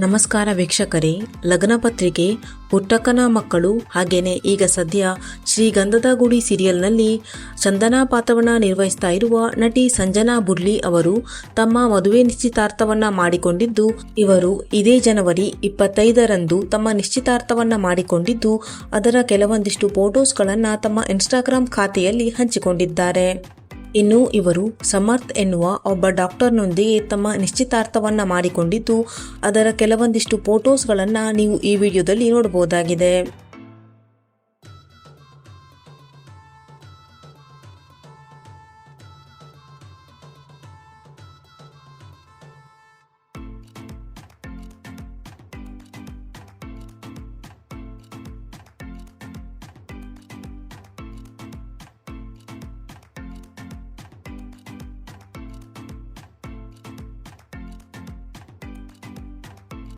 ನಮಸ್ಕಾರ ವೀಕ್ಷಕರೇ, ಲಗ್ನ ಪತ್ರಿಕೆ, ಪುಟ್ಟಕ್ಕನ ಮಕ್ಕಳು ಹಾಗೇನೆ ಈಗ ಸದ್ಯ ಶ್ರೀಗಂಧದ ಗುಡಿ ಸೀರಿಯಲ್ನಲ್ಲಿ ಚಂದನಾ ಪಾತ್ರವನ್ನ ನಿರ್ವಹಿಸ್ತಾ ಇರುವ ನಟಿ ಸಂಜನಾ ಬುರ್ಲಿ ಅವರು ತಮ್ಮ ಮದುವೆ ನಿಶ್ಚಿತಾರ್ಥವನ್ನ ಮಾಡಿಕೊಂಡಿದ್ದು, ಇವರು ಇದೇ ಜನವರಿ 25ರಂದು ತಮ್ಮ ನಿಶ್ಚಿತಾರ್ಥವನ್ನ ಮಾಡಿಕೊಂಡಿದ್ದು, ಅದರ ಕೆಲವೊಂದಿಷ್ಟು ಫೋಟೋಸ್ಗಳನ್ನ ತಮ್ಮ ಇನ್ಸ್ಟಾಗ್ರಾಮ್ ಖಾತೆಯಲ್ಲಿ ಹಂಚಿಕೊಂಡಿದ್ದಾರೆ. ಇನ್ನು ಇವರು ಸಮರ್ಥ್ ಎನ್ನುವ ಒಬ್ಬ ಡಾಕ್ಟರ್ನೊಂದಿಗೆ ತಮ್ಮ ನಿಶ್ಚಿತಾರ್ಥವನ್ನ ಮಾಡಿಕೊಂಡಿದ್ದು, ಅದರ ಕೆಲವೊಂದಿಷ್ಟು ಫೋಟೋಸ್ಗಳನ್ನು ನೀವು ಈ ವಿಡಿಯೋದಲ್ಲಿ ನೋಡಬಹುದಾಗಿದೆ.